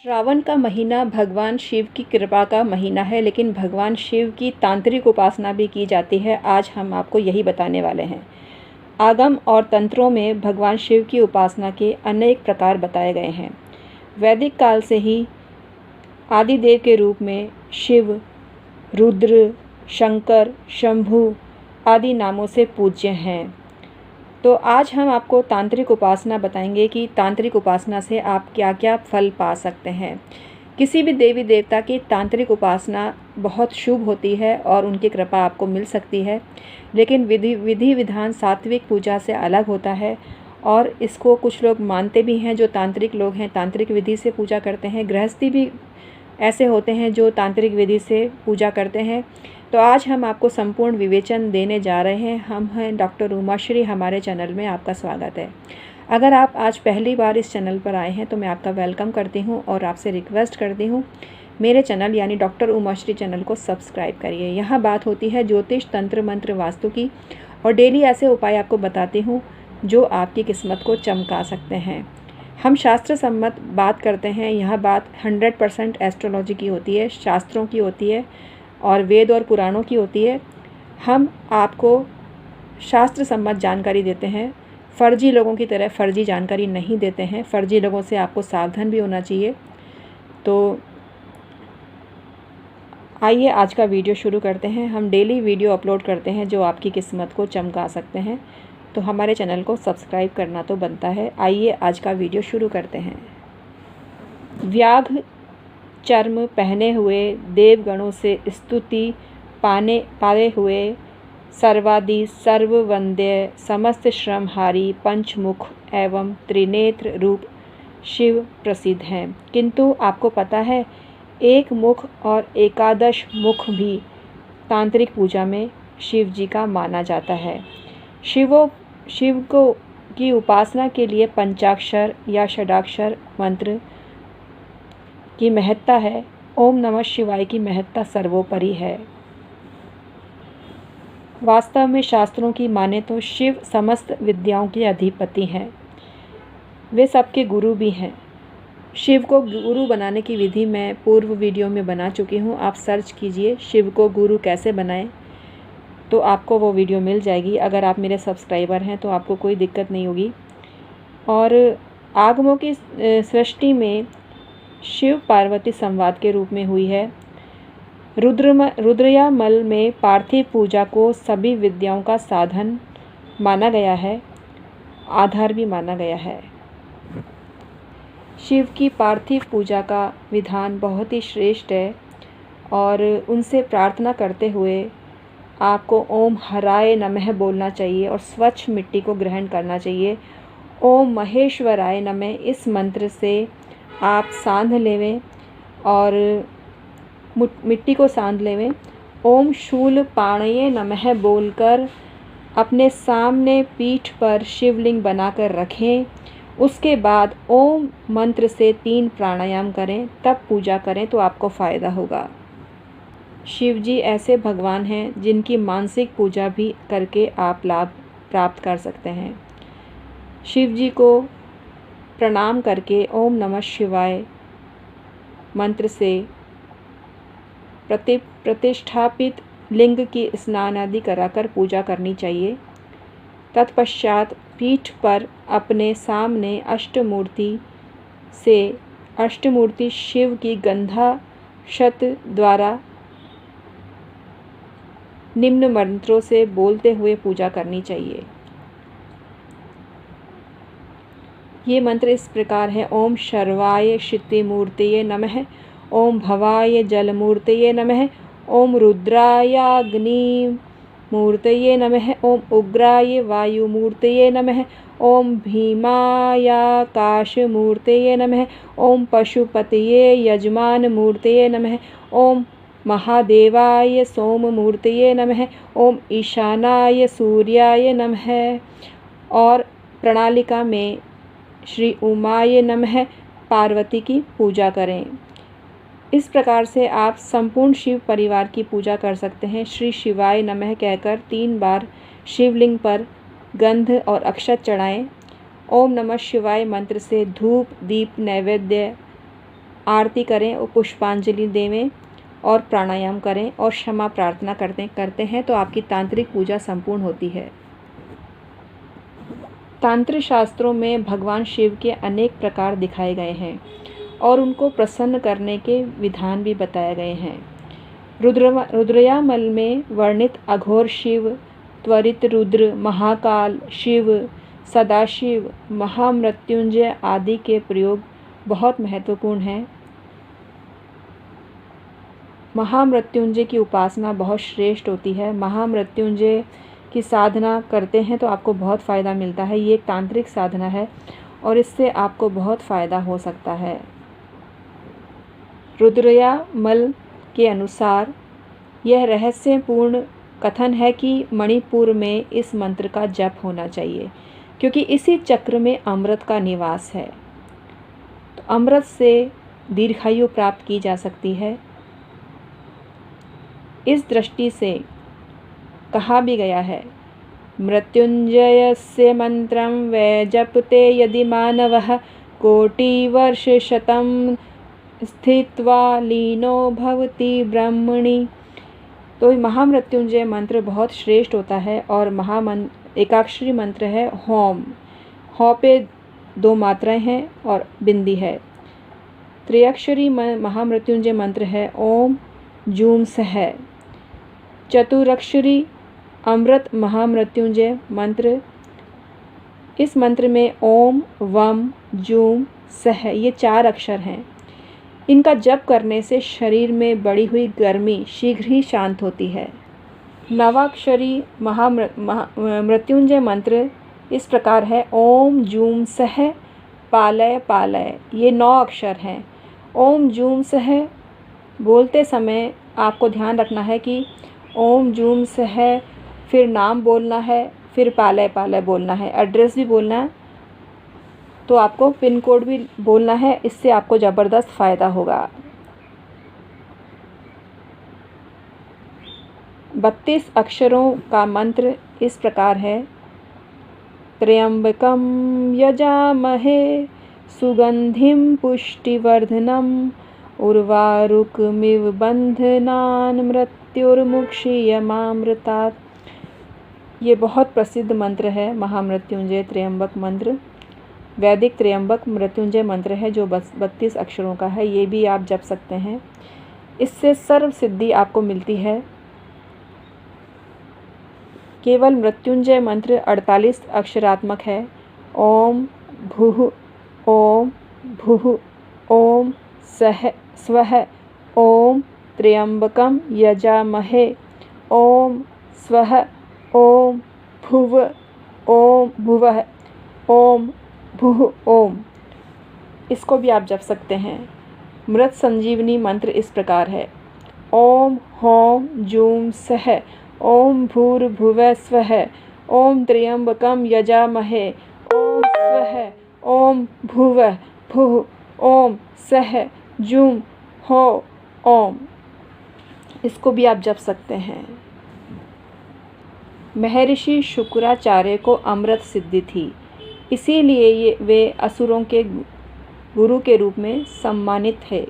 श्रावण का महीना भगवान शिव की कृपा का महीना है, लेकिन भगवान शिव की तांत्रिक उपासना भी की जाती है। आज हम आपको यही बताने वाले हैं। आगम और तंत्रों में भगवान शिव की उपासना के अनेक प्रकार बताए गए हैं। वैदिक काल से ही आदिदेव के रूप में शिव, रुद्र, शंकर, शंभु आदि नामों से पूज्य हैं। तो आज हम आपको तांत्रिक उपासना बताएंगे कि तांत्रिक उपासना से आप क्या क्या फल पा सकते हैं। किसी भी देवी देवता की तांत्रिक उपासना बहुत शुभ होती है और उनकी कृपा आपको मिल सकती है, लेकिन विधि विधान सात्विक पूजा से अलग होता है और इसको कुछ लोग मानते भी हैं। जो तांत्रिक लोग हैं तांत्रिक विधि से पूजा करते हैं। गृहस्थी भी ऐसे होते हैं जो तांत्रिक विधि से पूजा करते हैं। तो आज हम आपको संपूर्ण विवेचन देने जा रहे हैं। हम हैं डॉक्टर उमाश्री। हमारे चैनल में आपका स्वागत है। अगर आप आज पहली बार इस चैनल पर आए हैं तो मैं आपका वेलकम करती हूं और आपसे रिक्वेस्ट करती हूं मेरे चैनल यानी डॉक्टर उमाश्री चैनल को सब्सक्राइब करिए। यहाँ बात होती है ज्योतिष, तंत्र, मंत्र, वास्तु की और डेली ऐसे उपाय आपको बताती हूँ जो आपकी किस्मत को चमका सकते हैं। हम शास्त्र सम्मत बात करते हैं। यह बात 100% एस्ट्रोलॉजी की होती है, शास्त्रों की होती है और वेद और पुराणों की होती है। हम आपको शास्त्र सम्मत जानकारी देते हैं। फर्जी लोगों की तरह फर्जी जानकारी नहीं देते हैं। फर्जी लोगों से आपको सावधान भी होना चाहिए। तो आइए आज का वीडियो शुरू करते हैं। हम डेली वीडियो अपलोड करते हैं जो आपकी किस्मत को चमका सकते हैं। तो हमारे चैनल को सब्सक्राइब करना तो बनता है। आइए आज का वीडियो शुरू करते हैं। व्याघ्र चर्म पहने हुए देवगणों से स्तुति पाए हुए सर्वादि सर्ववंद्य समस्त श्रमहारी पंचमुख एवं त्रिनेत्र रूप शिव प्रसिद्ध हैं। किंतु आपको पता है एक मुख और एकादश मुख भी तांत्रिक पूजा में शिव जी का माना जाता है। शिव को की उपासना के लिए पंचाक्षर या षडाक्षर मंत्र की महत्ता है। ओम नमः शिवाय की महत्ता सर्वोपरि है। वास्तव में शास्त्रों की माने तो शिव समस्त विद्याओं के अधिपति हैं। वे सबके गुरु भी हैं। शिव को गुरु बनाने की विधि मैं पूर्व वीडियो में बना चुकी हूँ। आप सर्च कीजिए शिव को गुरु कैसे बनाएं तो आपको वो वीडियो मिल जाएगी। अगर आप मेरे सब्सक्राइबर हैं तो आपको कोई दिक्कत नहीं होगी। और आगमों की सृष्टि में शिव पार्वती संवाद के रूप में हुई है। रुद्रयामल में पार्थिव पूजा को सभी विद्याओं का साधन माना गया है, आधार भी माना गया है। शिव की पार्थिव पूजा का विधान बहुत ही श्रेष्ठ है और उनसे प्रार्थना करते हुए आपको ओम हराय नमः बोलना चाहिए और स्वच्छ मिट्टी को ग्रहण करना चाहिए। ओम महेश्वराय नमः इस मंत्र से आप सांध लेवें और मिट्टी को सांध लेवें। ओम शूल पाणये नमः बोलकर अपने सामने पीठ पर शिवलिंग बनाकर रखें। उसके बाद ओम मंत्र से 3 प्राणायाम करें, तब पूजा करें तो आपको फ़ायदा होगा। शिव जी ऐसे भगवान हैं जिनकी मानसिक पूजा भी करके आप लाभ प्राप्त कर सकते हैं। शिव जी को प्रणाम करके ओम नमः शिवाय मंत्र से प्रतिष्ठापित लिंग की स्नान आदि कराकर पूजा करनी चाहिए। तत्पश्चात पीठ पर अपने सामने अष्टमूर्ति शिव की गंधाक्षत द्वारा निम्न मंत्रों से बोलते हुए पूजा करनी चाहिए। ये मंत्र इस प्रकार है। ओम शर्वाय क्षितिमूर्तये नमः। ओम भवाय जलमूर्तये नमः। ओम रुद्रायाग्निमूर्तये नमः। ओम उग्राय वायुमूर्तये नमः। ओम भीमायाकाशमूर्तये नमः। ओम पशुपतये यजमानमूर्तये नमः। ओम महादेवाय सोममूर्तये नमः। ओम ईशानाय सूर्याय नमः। और प्रणालिका में श्री उमाय नमः पार्वती की पूजा करें। इस प्रकार से आप संपूर्ण शिव परिवार की पूजा कर सकते हैं। श्री शिवाय नमः कहकर 3 बार शिवलिंग पर गंध और अक्षत चढ़ाएं। ओम नमः शिवाय मंत्र से धूप, दीप, नैवेद्य आरती करें और पुष्पांजलि देवें और प्राणायाम करें और क्षमा प्रार्थना करते हैं तो आपकी तांत्रिक पूजा संपूर्ण होती है। तांत्रिक शास्त्रों में भगवान शिव के अनेक प्रकार दिखाए गए हैं और उनको प्रसन्न करने के विधान भी बताए गए हैं। रुद्रयामल में वर्णित अघोर शिव, त्वरित रुद्र, महाकाल शिव, सदाशिव, महामृत्युंजय आदि के प्रयोग बहुत महत्वपूर्ण हैं। महामृत्युंजय की उपासना बहुत श्रेष्ठ होती है। महामृत्युंजय की साधना करते हैं तो आपको बहुत फ़ायदा मिलता है। ये एक तांत्रिक साधना है और इससे आपको बहुत फ़ायदा हो सकता है। रुद्रयामल के अनुसार यह रहस्यपूर्ण कथन है कि मणिपुर में इस मंत्र का जप होना चाहिए, क्योंकि इसी चक्र में अमृत का निवास है। तो अमृत से दीर्घायु प्राप्त की जा सकती है। इस दृष्टि से कहा भी गया है, मृत्युंजयस्य मंत्रं वै जपते यदि मानवः कोटिवर्षशतं स्थित्वा लीनो भवति ब्रह्मणि। तो महामृत्युंजय मंत्र बहुत श्रेष्ठ होता है और एकाक्षरी मंत्र है होम। हौ पे 2 मात्राएं हैं और बिंदी है। त्रिअक्षरी महामृत्युंजय मंत्र है ओम जूम सह। चतुरक्षरी अमृत महामृत्युंजय मंत्र, इस मंत्र में ओम वम जूम सह ये 4 अक्षर हैं। इनका जप करने से शरीर में बढ़ी हुई गर्मी शीघ्र ही शांत होती है। नवाक्षरी मृत्युंजय मंत्र इस प्रकार है ओम जूम सह पालय पालय, ये 9 अक्षर हैं। ओम जूम सह बोलते समय आपको ध्यान रखना है कि ओम जूम सह फिर नाम बोलना है, फिर पालय पालय बोलना है, एड्रेस भी बोलना है, तो आपको पिन कोड भी बोलना है। इससे आपको ज़बरदस्त फ़ायदा होगा। 32 अक्षरों का मंत्र इस प्रकार है, त्र्यंबकम यजामहे सुगंधिम पुष्टिवर्धनम उर्वारुकमिव बंधनान् मृत्युर्मुक्षीयमामृतात्। ये बहुत प्रसिद्ध मंत्र है महामृत्युंजय त्र्यंबक मंत्र। वैदिक त्र्यंबक मृत्युंजय मंत्र है जो 32 अक्षरों का है। ये भी आप जप सकते हैं। इससे सर्व सिद्धि आपको मिलती है। केवल मृत्युंजय मंत्र 48 अक्षरात्मक है। ओम भूः ओम भूः ओम सह स्वः ओम त्र्यंबकम यजामहे ओम स्वः ओम भुव ओम भुवः ओम भूः ओम। इसको भी आप जप सकते हैं। मृत संजीवनी मंत्र इस प्रकार है, ओम होम जूम सह ओम भूर्भुवः स्वः ओम त्र्यंबकम यजामहे ओम स्वः ओम भुवः भुः ओम सह जूम हो ओम। इसको भी आप जप सकते हैं। महर्षि शुक्राचार्य को अमृत सिद्धि थी, इसीलिए वे असुरों के गुरु के रूप में सम्मानित थे।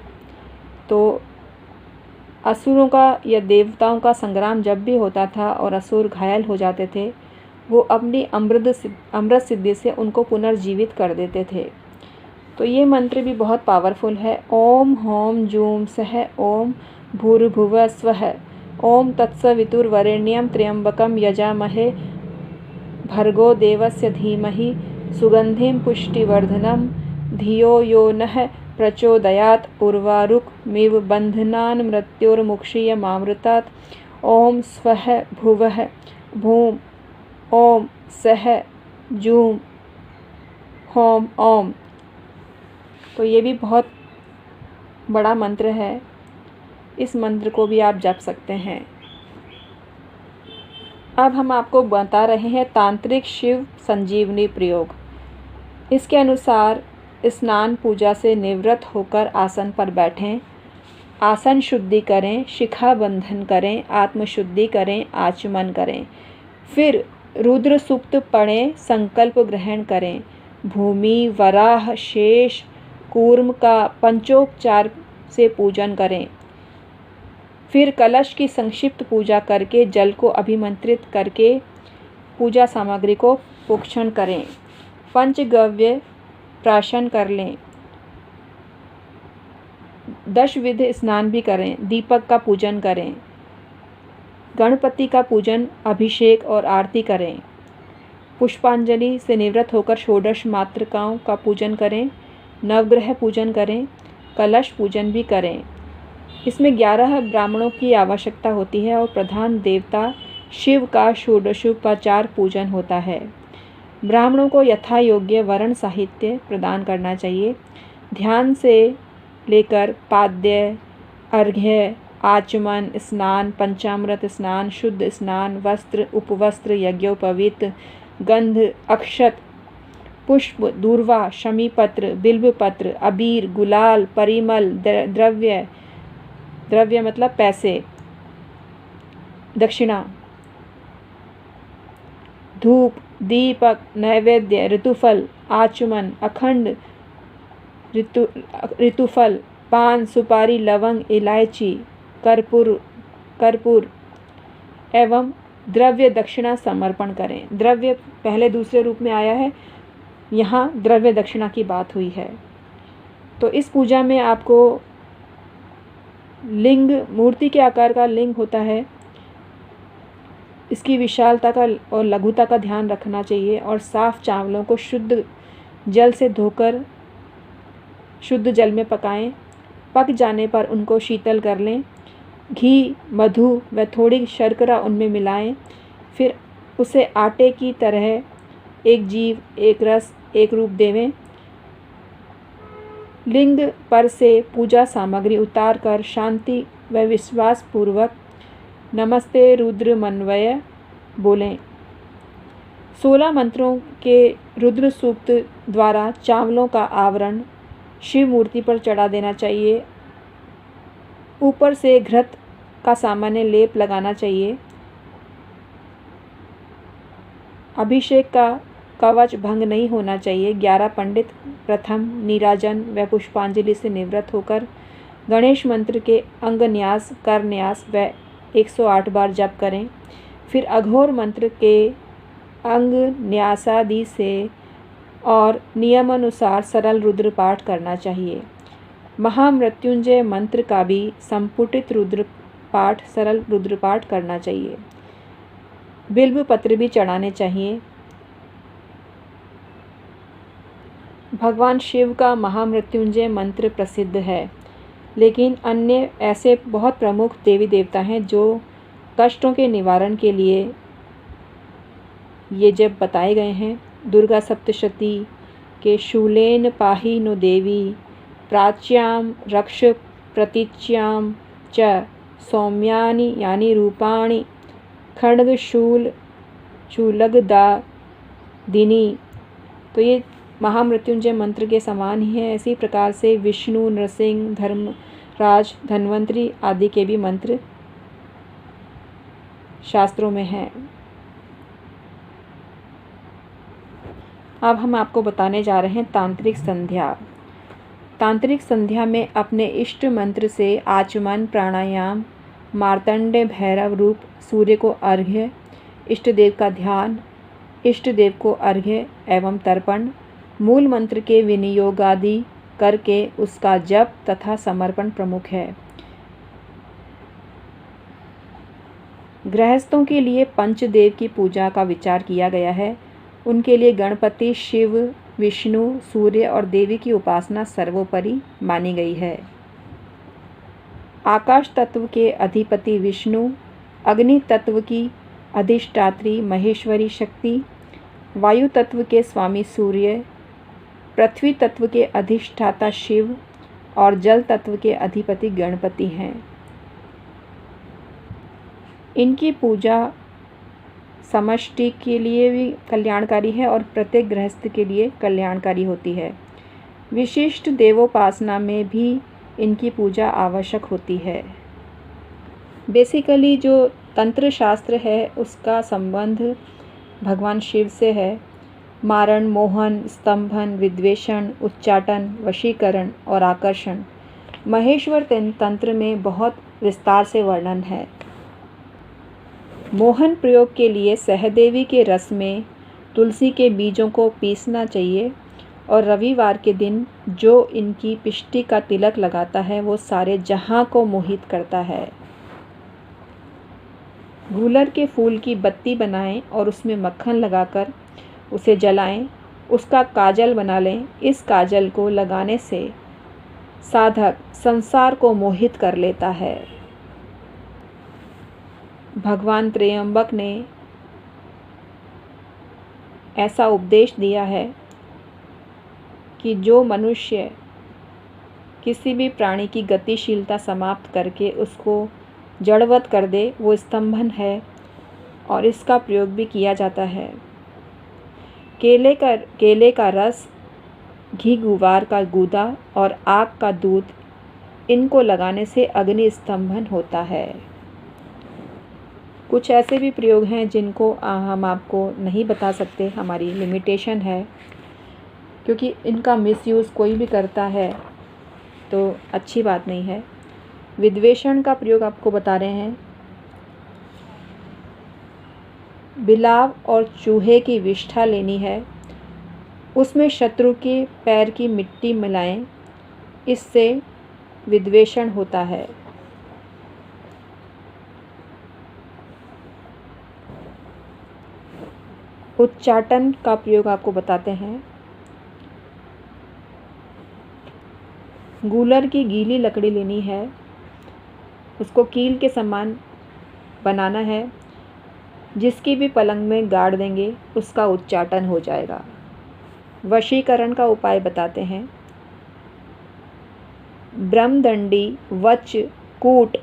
तो असुरों का या देवताओं का संग्राम जब भी होता था और असुर घायल हो जाते थे, वो अपनी अमृत सिद्धि से उनको पुनर्जीवित कर देते थे। तो ये मंत्र भी बहुत पावरफुल है। ओम होम जूम सह ओम भूर्भुवः स्वः ओम तत्सवितुर्वरेण्यं त्र्यंबकं यजामहे भर्गो देवस्य धीमहि सुगंधिं पुष्टिवर्धनम् धियो यो नः प्रचोदयात् उर्वारुकमिव बन्धनान् मृत्युर्मुक्षीयमामृतात्। ओम स्वः भुवः भूम ओम सह जूम होम ओम। तो ये भी बहुत बड़ा मंत्र है। इस मंत्र को भी आप जप सकते हैं। अब हम आपको बता रहे हैं तांत्रिक शिव संजीवनी प्रयोग। इसके अनुसार स्नान पूजा से निवृत्त होकर आसन पर बैठें, आसन शुद्धि करें, शिखा बंधन करें, आत्मशुद्धि करें, आचमन करें, फिर रुद्र सूक्त पढ़ें, संकल्प ग्रहण करें। भूमि वराह शेष कूर्म का पंचोपचार से पूजन करें। फिर कलश की संक्षिप्त पूजा करके जल को अभिमंत्रित करके पूजा सामग्री को प्रोक्षण करें। पंचगव्य प्राशन कर लें। 10 विध स्नान भी करें। दीपक का पूजन करें। गणपति का पूजन, अभिषेक और आरती करें। पुष्पांजलि से निवृत्त होकर षोडश मातृकाओं का पूजन करें। नवग्रह पूजन करें। कलश पूजन भी करें। इसमें 11 ब्राह्मणों की आवश्यकता होती है और प्रधान देवता शिव का षोडशोपचार पूजन होता है। ब्राह्मणों को यथा योग्य वर्ण साहित्य प्रदान करना चाहिए। ध्यान से लेकर पाद्य, अर्घ्य, आचमन, स्नान, पंचामृत स्नान, शुद्ध स्नान, वस्त्र, उपवस्त्र, यज्ञोपवीत, गंध, अक्षत, पुष्प, दूर्वा, शमीपत्र, बिल्वपत्र, अबीर, गुलाल, परिमल, द्रव्य मतलब पैसे, दक्षिणा, धूप, दीपक, नैवेद्य, ऋतुफल, आचमन, अखंड ऋतुफल, पान, सुपारी, लवंग, इलायची, कर्पूर एवं द्रव्य दक्षिणा समर्पण करें। द्रव्य पहले दूसरे रूप में आया है, यहाँ द्रव्य दक्षिणा की बात हुई है। तो इस पूजा में आपको लिंग, मूर्ति के आकार का लिंग होता है, इसकी विशालता का और लघुता का ध्यान रखना चाहिए और साफ चावलों को शुद्ध जल से धोकर शुद्ध जल में पकाएं। पक जाने पर उनको शीतल कर लें। घी, मधु व थोड़ी शर्करा उनमें मिलाएं। फिर उसे आटे की तरह एक जीव, एक रस, एक रूप देवें। लिंग पर से पूजा सामग्री उतार कर शांति व विश्वास पूर्वक नमस्ते रुद्र मनवय बोलें। 16 मंत्रों के रुद्र सूक्त द्वारा चावलों का आवरण शिव मूर्ति पर चढ़ा देना चाहिए। ऊपर से घृत का सामान्य लेप लगाना चाहिए। अभिषेक का कवच भंग नहीं होना चाहिए। 11 पंडित प्रथम नीराजन व पुष्पांजलि से निवृत्त होकर गणेश मंत्र के अंग न्यास, कर न्यास व 108 बार जप करें। फिर अघोर मंत्र के अंग न्यासादि से और नियमानुसार सरल रुद्र पाठ करना चाहिए। महामृत्युंजय मंत्र का भी संपुटित रुद्र पाठ, सरल रुद्र पाठ करना चाहिए। बिल्व पत्र भी चढ़ाने चाहिए। भगवान शिव का महामृत्युंजय मंत्र प्रसिद्ध है, लेकिन अन्य ऐसे बहुत प्रमुख देवी देवता हैं जो कष्टों के निवारण के लिए ये जब बताए गए हैं। दुर्गा सप्तशती के शूलेन पाहि नो देवी, प्राच्याम रक्ष प्रतीच्याम च सौम्यानि यानी रूपाणि, खड्ग शूल शूलगदा दिनी। तो ये महामृत्युंजय मंत्र के समान ही है। इसी प्रकार से विष्णु, नृसिंह, धर्मराज, धन्वंतरी आदि के भी मंत्र शास्त्रों में हैं। अब हम आपको बताने जा रहे हैं तांत्रिक संध्या। तांत्रिक संध्या में अपने इष्ट मंत्र से आचमन, प्राणायाम, मार्तंड भैरव रूप सूर्य को अर्घ्य, इष्ट देव का ध्यान, इष्ट देव को अर्घ्य एवं तर्पण, मूल मंत्र के विनियोगादि करके उसका जप तथा समर्पण प्रमुख है। गृहस्थों के लिए पंचदेव की पूजा का विचार किया गया है। उनके लिए गणपति, शिव, विष्णु, सूर्य और देवी की उपासना सर्वोपरि मानी गई है। आकाश तत्व के अधिपति विष्णु, अग्नि तत्व की अधिष्ठात्री महेश्वरी शक्ति, वायु तत्व के स्वामी सूर्य, पृथ्वी तत्व के अधिष्ठाता शिव और जल तत्व के अधिपति गणपति हैं। इनकी पूजा समष्टि के लिए भी कल्याणकारी है और प्रत्येक गृहस्थ के लिए कल्याणकारी होती है। विशिष्ट देवोपासना में भी इनकी पूजा आवश्यक होती है। बेसिकली जो तंत्र शास्त्र है उसका संबंध भगवान शिव से है मारण, मोहन, स्तंभन, विद्वेषण, उच्चाटन, वशीकरण और आकर्षण महेश्वर तंत्र में बहुत विस्तार से वर्णन है। मोहन प्रयोग के लिए सहदेवी के रस में तुलसी के बीजों को पीसना चाहिए और रविवार के दिन जो इनकी पिष्टि का तिलक लगाता है वो सारे जहां को मोहित करता है। गूलर के फूल की बत्ती बनाएं और उसमें मक्खन लगाकर उसे जलाएं, उसका काजल बना लें। इस काजल को लगाने से साधक संसार को मोहित कर लेता है। भगवान त्र्यंबक ने ऐसा उपदेश दिया है कि जो मनुष्य किसी भी प्राणी की गतिशीलता समाप्त करके उसको जड़वत कर दे वो स्तंभन है, और इसका प्रयोग भी किया जाता है। केले का रस, घी गुवार का गूदा और आग का दूध, इनको लगाने से अग्नि स्तंभन होता है। कुछ ऐसे भी प्रयोग हैं जिनको हम आपको नहीं बता सकते, हमारी लिमिटेशन है, क्योंकि इनका मिसयूज़ कोई भी करता है तो अच्छी बात नहीं है। विद्वेषण का प्रयोग आपको बता रहे हैं। बिलाव और चूहे की विष्ठा लेनी है, उसमें शत्रु के पैर की मिट्टी मिलाएं, इससे विद्वेषण होता है। उच्चाटन का प्रयोग आपको बताते हैं। गूलर की गीली लकड़ी लेनी है, उसको कील के समान बनाना है, जिसकी भी पलंग में गाड़ देंगे उसका उच्चाटन हो जाएगा। वशीकरण का उपाय बताते हैं। ब्रह्मदंडी, वच, कूट,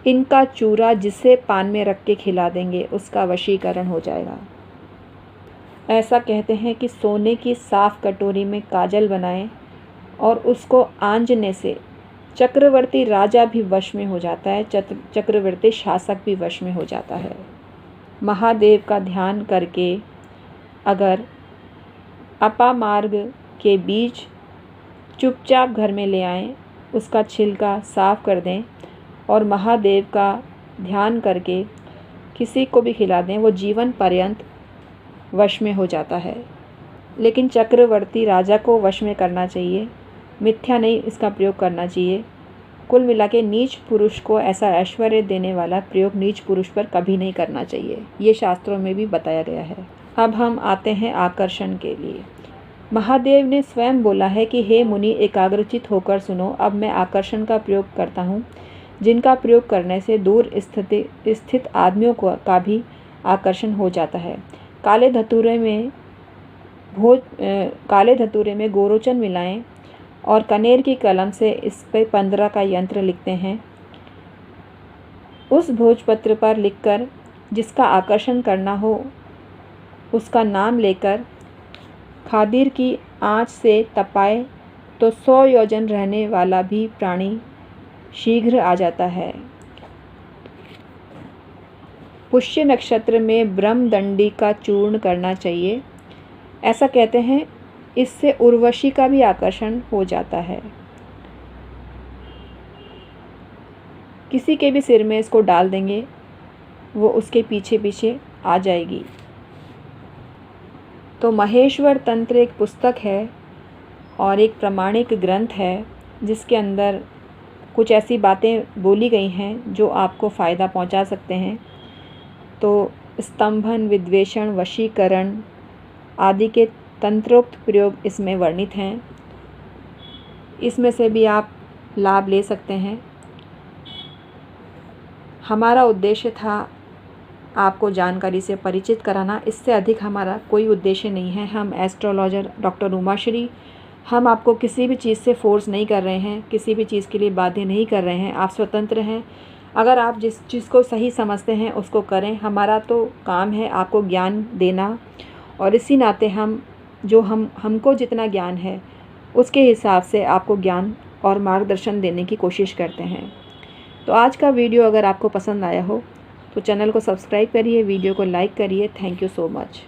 इनका चूरा जिसे पान में रख के खिला देंगे उसका वशीकरण हो जाएगा। ऐसा कहते हैं कि सोने की साफ कटोरी में काजल बनाएं और उसको आंजने से चक्रवर्ती राजा भी वश में हो जाता है, चक्रवर्ती शासक भी वश में हो जाता है। महादेव का ध्यान करके अगर अपामार्ग के बीज चुपचाप घर में ले आएं, उसका छिलका साफ कर दें और महादेव का ध्यान करके किसी को भी खिला दें, वो जीवन पर्यंत वश में हो जाता है। लेकिन चक्रवर्ती राजा को वश में करना चाहिए, मिथ्या नहीं इसका प्रयोग करना चाहिए। कुल मिला के नीच पुरुष को ऐसा ऐश्वर्य देने वाला प्रयोग नीच पुरुष पर कभी नहीं करना चाहिए, ये शास्त्रों में भी बताया गया है। अब हम आते हैं आकर्षण के लिए। महादेव ने स्वयं बोला है कि हे मुनि, एकाग्रचित होकर सुनो, अब मैं आकर्षण का प्रयोग करता हूँ, जिनका प्रयोग करने से दूर स्थित आदमियों का भी आकर्षण हो जाता है। काले धतूरे में गोरोचन मिलाएं और कनेर की कलम से इस पे 15 का यंत्र लिखते हैं। उस भोजपत्र पर लिखकर जिसका आकर्षण करना हो उसका नाम लेकर खादिर की आँच से तपाए तो 100 योजन रहने वाला भी प्राणी शीघ्र आ जाता है। पुष्य नक्षत्र में ब्रह्मदंडी का चूर्ण करना चाहिए। ऐसा कहते हैं इससे उर्वशी का भी आकर्षण हो जाता है। किसी के भी सिर में इसको डाल देंगे, वो उसके पीछे पीछे आ जाएगी। तो महेश्वर तंत्र एक पुस्तक है और एक प्रमाणिक ग्रंथ है, जिसके अंदर कुछ ऐसी बातें बोली गई हैं जो आपको फ़ायदा पहुंचा सकते हैं। तो स्तंभन, विद्वेषण, वशीकरण आदि के तंत्रोक्त प्रयोग इसमें वर्णित हैं। इसमें से भी आप लाभ ले सकते हैं। हमारा उद्देश्य था आपको जानकारी से परिचित कराना, इससे अधिक हमारा कोई उद्देश्य नहीं है। हम एस्ट्रोलॉजर डॉक्टर उमाश्री, हम आपको किसी भी चीज़ से फोर्स नहीं कर रहे हैं, किसी भी चीज़ के लिए बाध्य नहीं कर रहे हैं। आप स्वतंत्र हैं। अगर आप जिस चीज़ को सही समझते हैं उसको करें। हमारा तो काम है आपको ज्ञान देना, और इसी नाते हमको जितना ज्ञान है उसके हिसाब से आपको ज्ञान और मार्गदर्शन देने की कोशिश करते हैं। तो आज का वीडियो अगर आपको पसंद आया हो तो चैनल को सब्सक्राइब करिए, वीडियो को लाइक करिए। Thank you so much.